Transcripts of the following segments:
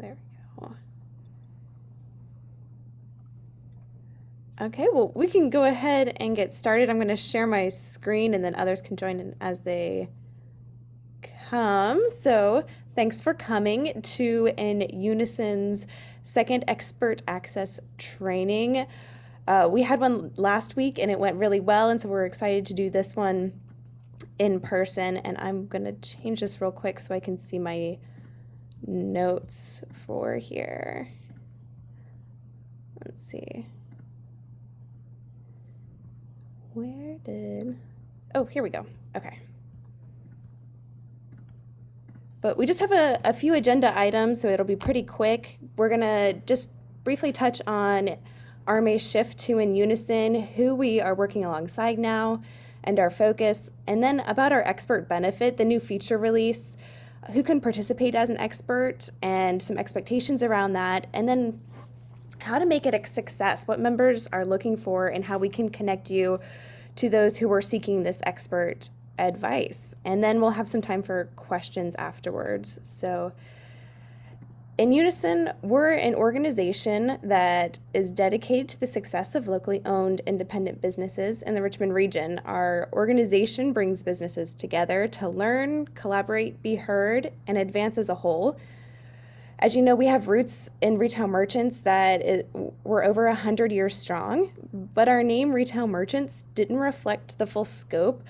there we go. Okay, well, we can go ahead and get started. I'm going to share my screen and then others can join in as they come. So thanks for coming to InUnison's second expert access training. We had one last week and it went really well, and so we're excited to do this one in person. And I'm going to change this real quick so I can see my notes for here. Let's see. Oh, here we go. Okay. But we just have a few agenda items, so it'll be pretty quick. We're gonna just briefly touch on RMA's shift to InUnison, who we are working alongside now, and our focus, and then about our expert benefit, the new feature release, who can participate as an expert, and some expectations around that, and then how to make it a success, what members are looking for, and how we can connect you to those who are seeking this expert advice. And then we'll have some time for questions afterwards. So InUnison, we're an organization that is dedicated to the success of locally owned independent businesses in the Richmond region. Our organization brings businesses together to learn, collaborate, be heard, and advance as a whole. As you know, we have roots in retail merchants that were over 100 years strong, but our name, Retail Merchants, didn't reflect the full scope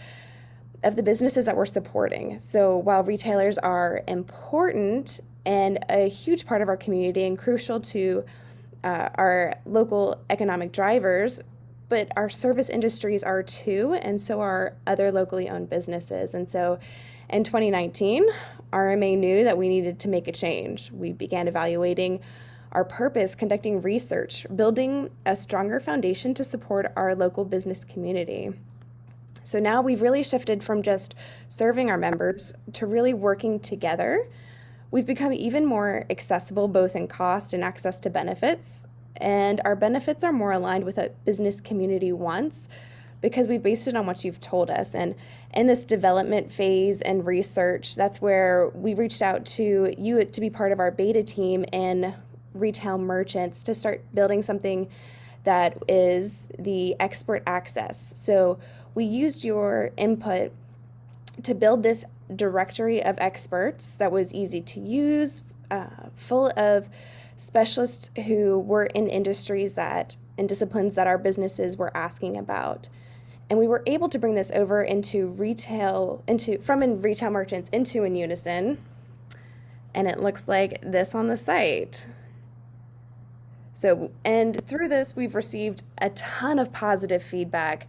of the businesses that we're supporting. So while retailers are important and a huge part of our community and crucial to our local economic drivers, but our service industries are too, and so are other locally owned businesses. And so in 2019, RMA knew that we needed to make a change. We began evaluating our purpose, conducting research, building a stronger foundation to support our local business community. So now we've really shifted from just serving our members to really working together. We've become even more accessible both in cost and access to benefits, and our benefits are more aligned with what business community wants because we've based it on what you've told us. And in this development phase and research, that's where we reached out to you to be part of our beta team in Retail Merchants to start building something that is the expert access. So we used your input to build this directory of experts that was easy to use, full of specialists who were in industries that and disciplines that our businesses were asking about. And we were able to bring this over into from Retail Merchants into InUnison, and it looks like this on the site. So, and through this, we've received a ton of positive feedback.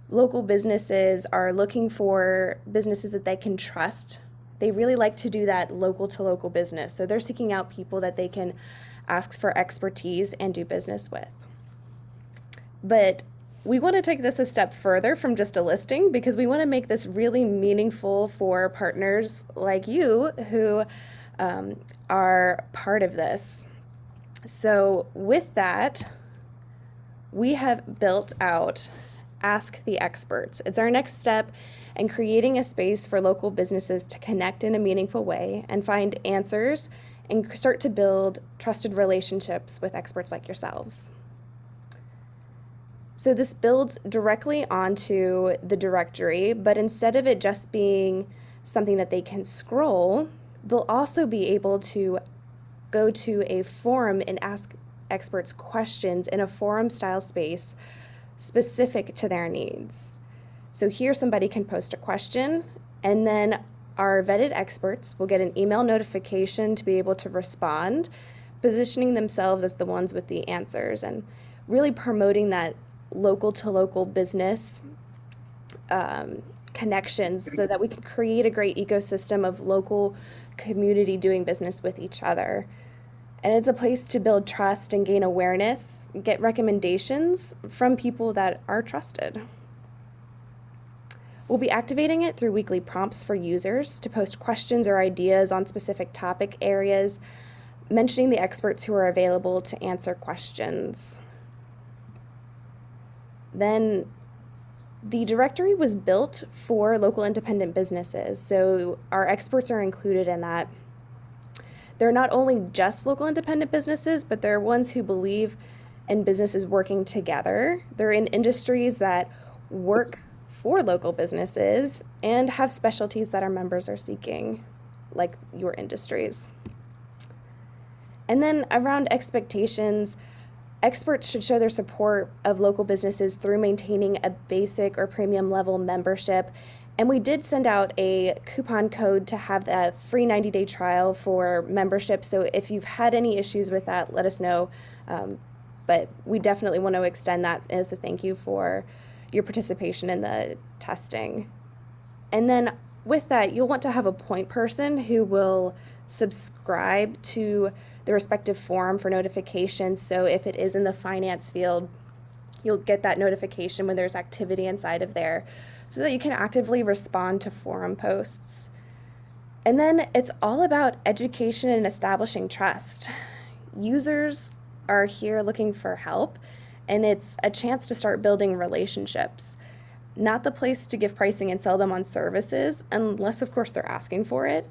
Local businesses are looking for businesses that they can trust. They really like to do that local to local business. So they're seeking out people that they can ask for expertise and do business with. But we want to take this a step further from just a listing because we want to make this really meaningful for partners like you who are part of this. So with that, we have built out Ask the Experts. It's our next step in creating a space for local businesses to connect in a meaningful way and find answers and start to build trusted relationships with experts like yourselves. So this builds directly onto the directory, but instead of it just being something that they can scroll, they'll also be able to go to a forum and ask experts questions in a forum style space specific to their needs. So here somebody can post a question, and then our vetted experts will get an email notification to be able to respond, positioning themselves as the ones with the answers and really promoting that local to local business connections so that we can create a great ecosystem of local community doing business with each other. And it's a place to build trust and gain awareness, get recommendations from people that are trusted. We'll be activating it through weekly prompts for users to post questions or ideas on specific topic areas, mentioning the experts who are available to answer questions. Then the directory was built for local independent businesses, so our experts are included in that. they're not only just local independent businesses, but they're ones who believe in businesses working together. They're in industries that work for local businesses and have specialties that our members are seeking, like your industries. And then around expectations, experts should show their support of local businesses through maintaining a basic or premium level membership. And we did send out a coupon code to have a free 90-day trial for membership. So if you've had any issues with that, let us know. But we definitely want to extend that as a thank you for your participation in the testing. And then with that, you'll want to have a point person who will subscribe to the respective forum for notifications. So if it is in the finance field, you'll get that notification when there's activity inside of there so that you can actively respond to forum posts. And then it's all about education and establishing trust. Users are here looking for help, and it's a chance to start building relationships. Not the place to give pricing and sell them on services, unless, of course, they're asking for it.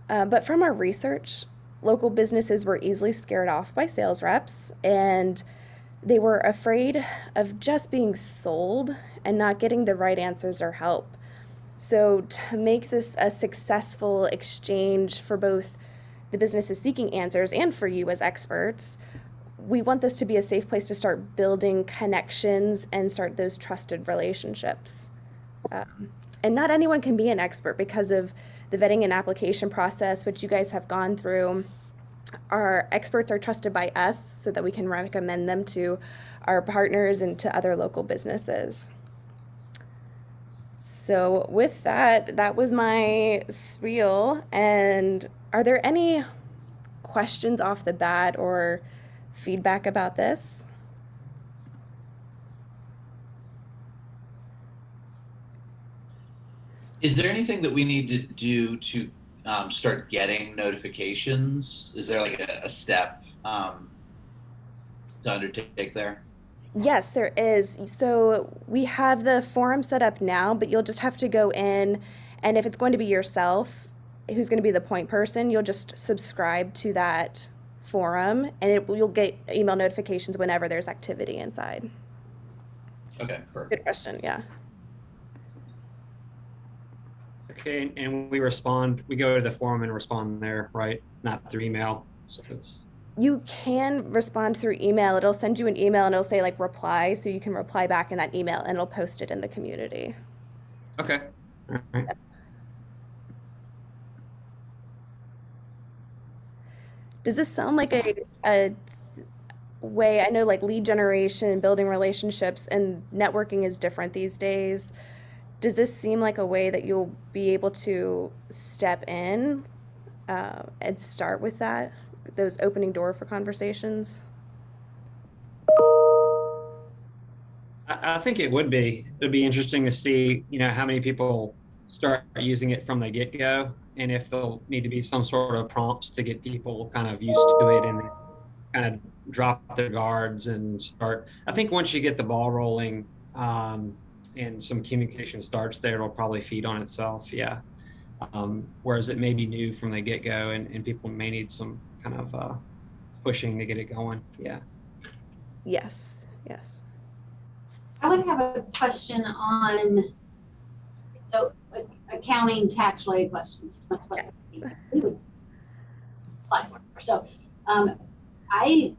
But from our research, local businesses were easily scared off by sales reps, and they were afraid of just being sold and not getting the right answers or help. So to make this a successful exchange for both the businesses seeking answers and for you as experts, we want this to be a safe place to start building connections and start those trusted relationships. And not anyone can be an expert because of the vetting and application process, which you guys have gone through. Our experts are trusted by us so that we can recommend them to our partners and to other local businesses. So with that, that was my spiel. And are there any questions off the bat or feedback about this? Is there anything that we need to do to start getting notifications? Is there like a step to undertake there? Yes, there is. So we have the forum set up now, but you'll just have to go in, and if it's going to be yourself who's going to be the point person, you'll just subscribe to that forum, and you'll get email notifications whenever there's activity inside. Okay, Good perfect. question. Yeah. Okay, and we go to the forum and respond there, right? Not through email. So it's You can respond through email. It'll send you an email and it'll say like reply, so you can reply back in that email and it'll post it in the community. okay. All right. Does this sound like a way? I know like lead generation and building relationships and networking is different these days. Does this seem like a way that you'll be able to step in and start with that, those opening door for conversations? I think it would be. It'd be interesting to see, how many people start using it from the get-go, and if there'll need to be some sort of prompts to get people kind of used to it and kind of drop their guards and start. I think once you get the ball rolling, and some communication starts there, it'll probably feed on itself. Yeah. Whereas it may be new from the get-go, and people may need some kind of pushing to get it going. Yeah. Yes. Yes. I would have a question on, accounting tax related questions. That's what we would apply for. So I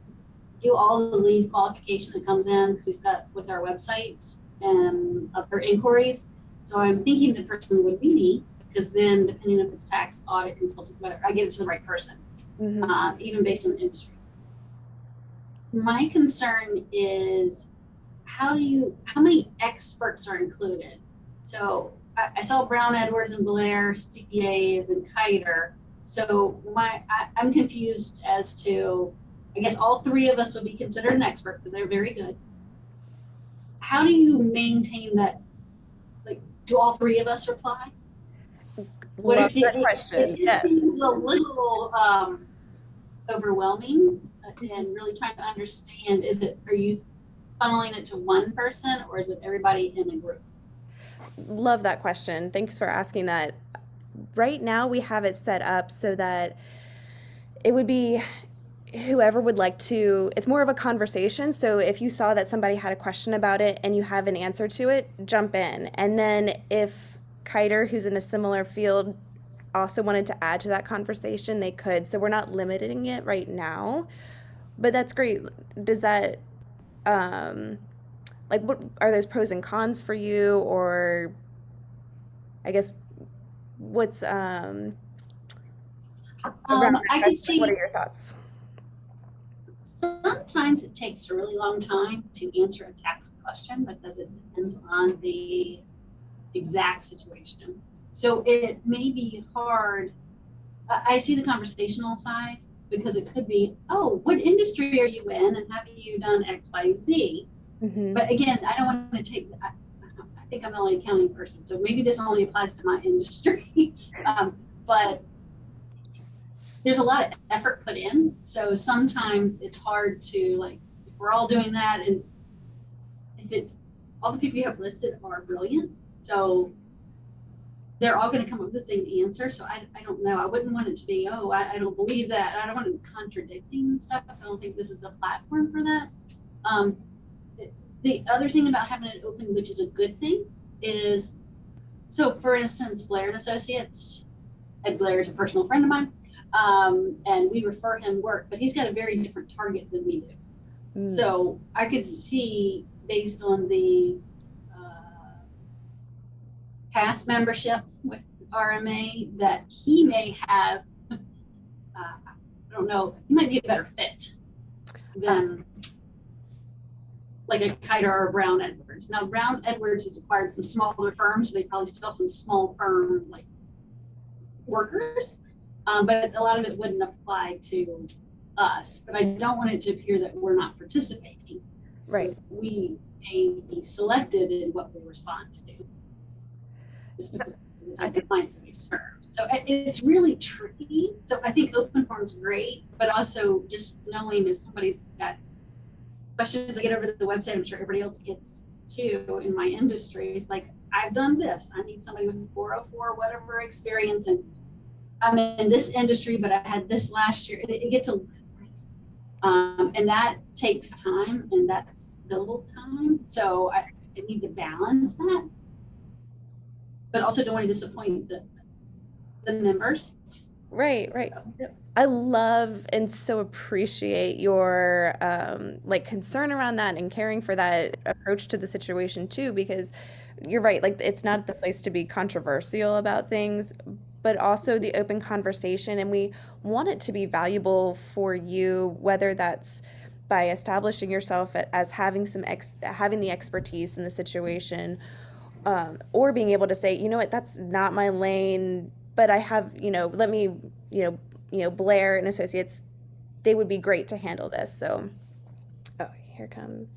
do all the lead qualification that comes in because we've got with our website and other inquiries. So I'm thinking the person would be me, because then depending if it's tax, audit, consultant, whatever, I get it to the right person, even based on the industry. My concern is how many experts are included? So I saw Brown, Edwards, and Blair, CPAs, and Kiter. So I'm confused as to, I guess all three of us would be considered an expert because they're very good. How do you maintain that? Like, do all three of us reply? What Love if that question. it just seems a little overwhelming, and really trying to understand, are you funneling it to one person or is it everybody in the group? Love that question. Thanks for asking that. Right now we have it set up so that it would be whoever would like to, it's more of a conversation. So if you saw that somebody had a question about it and you have an answer to it, jump in. And then if Kiter, who's in a similar field, also wanted to add to that conversation, they could. So we're not limiting it right now. But that's great. Does that, like, what are those pros and cons for you? Or I guess what's around that I could question? What see are your thoughts? sometimes it takes a really long time to answer a tax question because it depends on the exact situation. So it may be hard. I see the conversational side because it could be, oh, what industry are you in and have you done X, Y, Z? Mm-hmm. But again, I don't want to take, I think I'm the only accounting person, so maybe this only applies to my industry. But there's a lot of effort put in. So sometimes it's hard to, like, if we're all doing that and if it's, all the people you have listed are brilliant. So they're all going to come up with the same answer. So I don't know. I wouldn't want it to be, oh, I don't believe that. I don't want it contradicting stuff. So I don't think this is the platform for that. The other thing about having it open, which is a good thing, is, so for instance, Blair and Associates, Ed Blair is a personal friend of mine, and we refer him work, but he's got a very different target than we do. Mm. So I could see, based on the past membership with RMA, that he may have, I don't know, he might be a better fit than like a Kiter or a Brown Edwards. Now, Brown Edwards has acquired some smaller firms, so they probably still have some small firm like workers, but a lot of it wouldn't apply to us. But I don't want it to appear that we're not participating. Right. We may be selected in what we respond to, just because of the type of clients that we serve. So it's really tricky. So I think open forum's great, but also just knowing if somebody's got questions I get over to the website, I'm sure everybody else gets too in my industry. It's like, I've done this. I need somebody with 404 whatever experience, and I'm in this industry, but I had this last year. It gets a little crazy. And that takes time, and that's billable time. So I need to balance that, but also don't want to disappoint the members. Right, right. I love and so appreciate your like concern around that and caring for that approach to the situation too, because you're right, like it's not the place to be controversial about things, but also the open conversation, and we want it to be valuable for you, whether that's by establishing yourself as having having the expertise in the situation, or being able to say, you know what, that's not my lane, but I have, let me, Blair and Associates, they would be great to handle this. So, oh, here comes.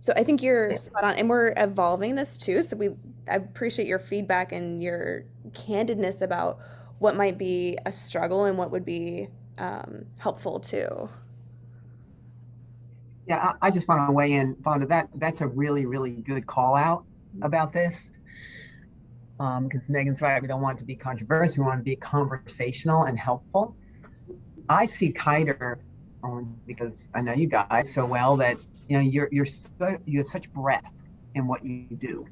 So I think you're spot on, and we're evolving this too. So I appreciate your feedback and your candidness about what might be a struggle and what would be helpful too. Yeah, I just want to weigh in, Vonda. That's a really, really good call out about this. Because Megan's right, we don't want it to be controversial. We want it to be conversational and helpful. I see Kiter, because I know you guys so well, that you have such breadth in what you do.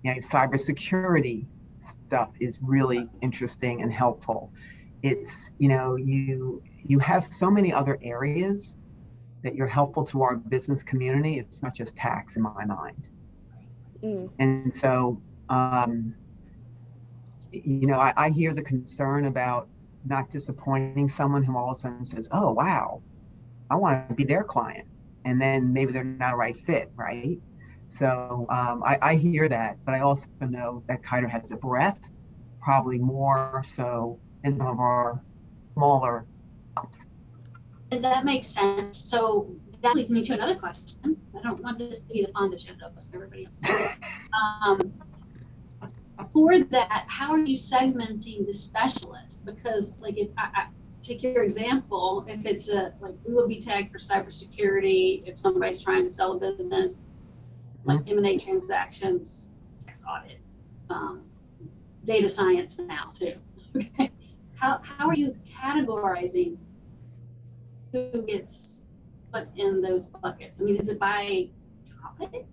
Cybersecurity stuff is really interesting and helpful. It's you have so many other areas that you're helpful to our business community. It's not just tax in my mind. And so I hear the concern about not disappointing someone who all of a sudden says, oh, wow, I want to be their client. And then maybe they're not a right fit, right? So I hear that, but I also know that Kiter has a breadth, probably more so in some of our smaller shops. And that makes sense. So that leads me to another question. I don't want this to be the Fonda show, though, so everybody else. For that, how are you segmenting the specialists? Because, like, if I take your example, if it's like we will be tagged for cybersecurity, if somebody's trying to sell a business, like M&A transactions, tax audit, data science now too. Okay. how are you categorizing who gets put in those buckets? I mean, is it by topic,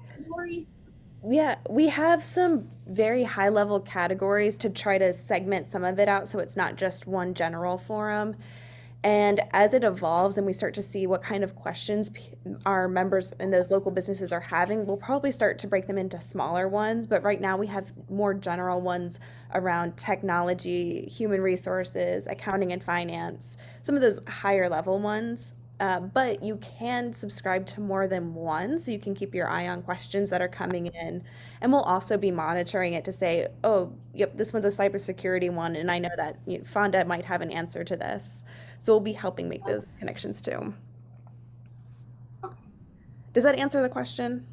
category? Yeah, we have some very high level categories to try to segment some of it out so it's not just one general forum. And as it evolves and we start to see what kind of questions our members in those local businesses are having, we'll probably start to break them into smaller ones. But right now we have more general ones around technology, human resources, accounting and finance, some of those higher level ones. But you can subscribe to more than one, so you can keep your eye on questions that are coming in. And we'll also be monitoring it to say, oh, yep, this one's a cybersecurity one, and I know that Fonda might have an answer to this. So we'll be helping make those connections too. Does that answer the question?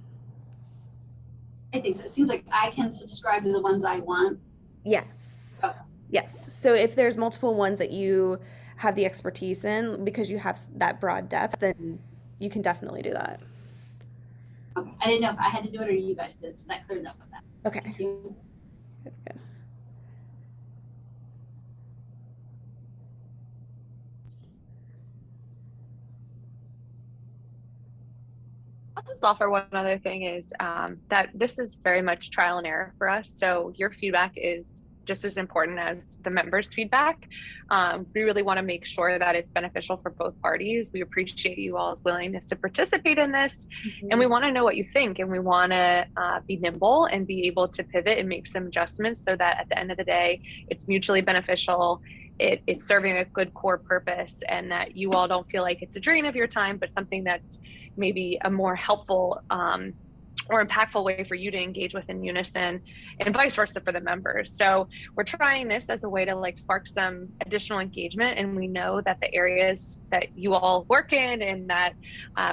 I think so. It seems like I can subscribe to the ones I want. Yes. Okay. Yes. So if there's multiple ones that you have the expertise in because you have that broad depth, then you can definitely do that. Okay. I didn't know if I had to do it or you guys did, so that cleared up with that. Okay. Thank you. Good, good. I'll just offer one other thing is that this is very much trial and error for us. So your feedback is just as important as the members' feedback. We really want to make sure that it's beneficial for both parties. We appreciate you all's willingness to participate in this, and we want to know what you think, and we want to be nimble and be able to pivot and make some adjustments so that at the end of the day, it's mutually beneficial. It's serving a good core purpose, and that you all don't feel like it's a drain of your time, but something that's maybe a more helpful or impactful way for you to engage with InUnison, and vice versa for the members. So we're trying this as a way to like spark some additional engagement, and we know that the areas that you all work in and that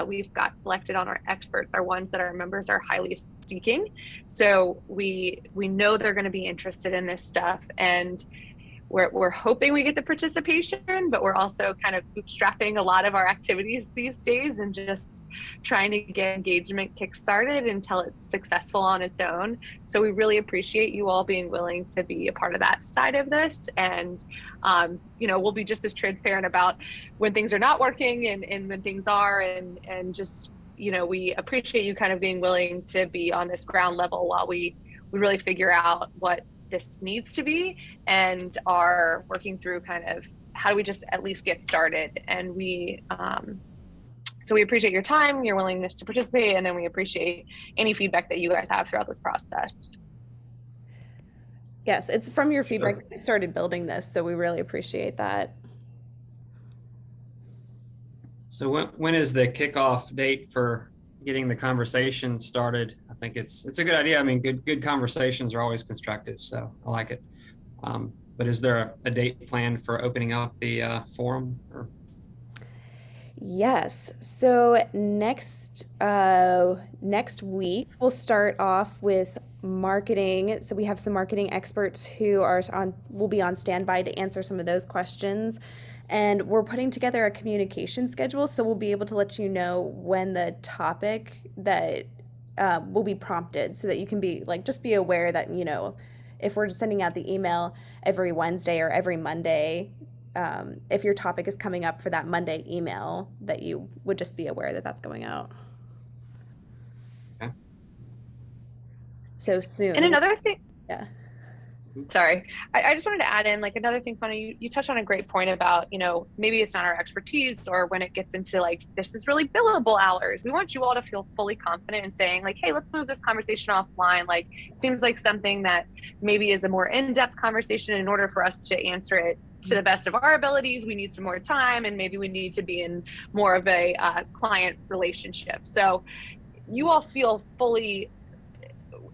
we've got selected on our experts are ones that our members are highly seeking. So we know they're going to be interested in this stuff, and we're hoping we get the participation, but we're also kind of bootstrapping a lot of our activities these days and just trying to get engagement kickstarted until it's successful on its own. So we really appreciate you all being willing to be a part of that side of this. And, we'll be just as transparent about when things are not working and when things are, and just, we appreciate you kind of being willing to be on this ground level while we really figure out what this needs to be and are working through kind of how do we just at least get started. And so we appreciate your time, your willingness to participate, and then we appreciate any feedback that you guys have throughout this process. Yes, it's from your feedback that we've started building this, so we really appreciate that. So when is the kickoff date for getting the conversation started? I think it's a good idea. I mean, good conversations are always constructive, so I like it. But is there a date planned for opening up the forum? Yes. So next week we'll start off with marketing. So we have some marketing experts who will be on standby to answer some of those questions. And we're putting together a communication schedule, so we'll be able to let you know when the topic that will be prompted, so that you can just be aware that, if we're sending out the email every Wednesday or every Monday, if your topic is coming up for that Monday email, that you would just be aware that that's going out. Okay. So soon. And another thing. Yeah. Sorry, I just wanted to add in another thing, Funny, you touched on a great point about, maybe it's not our expertise, or when it gets into this is really billable hours. We want you all to feel fully confident in saying hey, let's move this conversation offline. It seems like something that maybe is a more in-depth conversation. In order for us to answer it to the best of our abilities, we need some more time, and maybe we need to be in more of a client relationship. So you all feel fully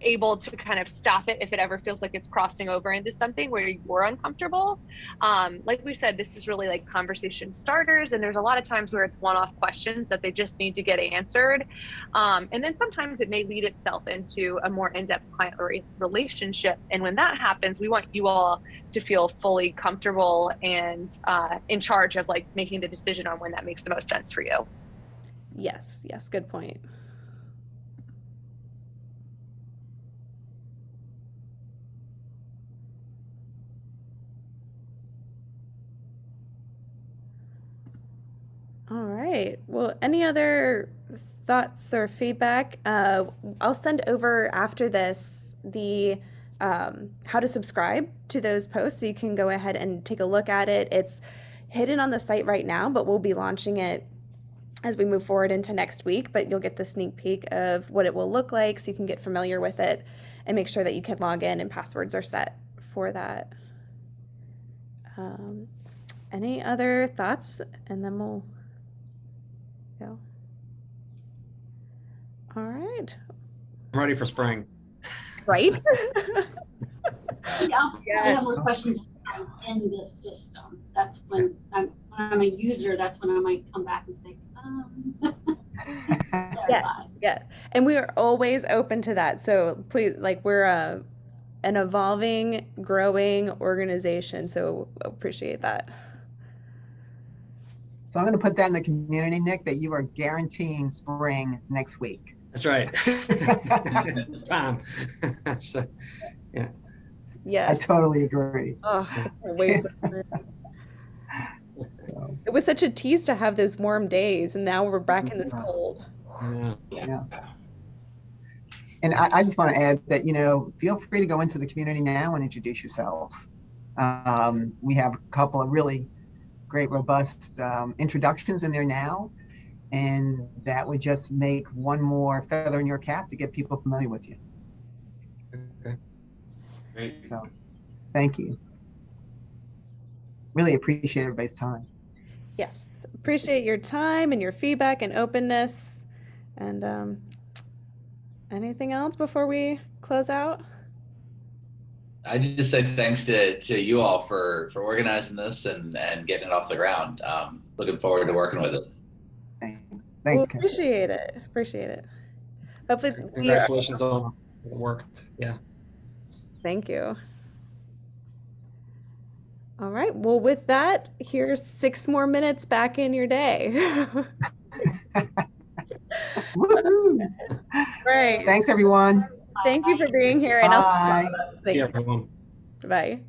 able to kind of stop it if it ever feels like it's crossing over into something where you're uncomfortable. Like we said, this is really conversation starters, and there's a lot of times where it's one-off questions that they just need to get answered. And then sometimes it may lead itself into a more in-depth client relationship. And when that happens, we want you all to feel fully comfortable and in charge of making the decision on when that makes the most sense for you. Yes, good point. right. Well, any other thoughts or feedback? I'll send over after this the how to subscribe to those posts so you can go ahead and take a look at it. It's hidden on the site right now, but we'll be launching it as we move forward into next week. But you'll get the sneak peek of what it will look like so you can get familiar with it and make sure that you can log in and passwords are set for that. Any other thoughts? And then we'll go. All right. I'm ready for spring. Right? I have more questions when I'm in this system. That's when I'm a user, that's when I might come back and say, Yeah. And we are always open to that. So please, like, we're an evolving, growing organization. So appreciate that. So I'm going to put that in the community, Nick, that you are guaranteeing spring next week. That's right. It's time. So, yeah. Yes. I totally agree. Oh, I can't wait. It was such a tease to have those warm days, and now we're back in this cold. Yeah. And I just want to add that, feel free to go into the community now and introduce yourselves. We have a couple of really great, robust introductions in there now, and that would just make one more feather in your cap to get people familiar with you. Okay. Great. So, thank you. Really appreciate everybody's time. Yes. Appreciate your time and your feedback and openness. And anything else before we close out? I just say thanks to you all for organizing this and getting it off the ground. Looking forward to working with it. Thanks. Well, Ken. appreciate it. Hopefully, Congratulations on the work. Yeah. Thank you. All right. Well, with that, here's 6 more minutes back in your day. Woohoo! Right. Thanks, everyone. Thank you for being here. And Bye. See everyone. Bye.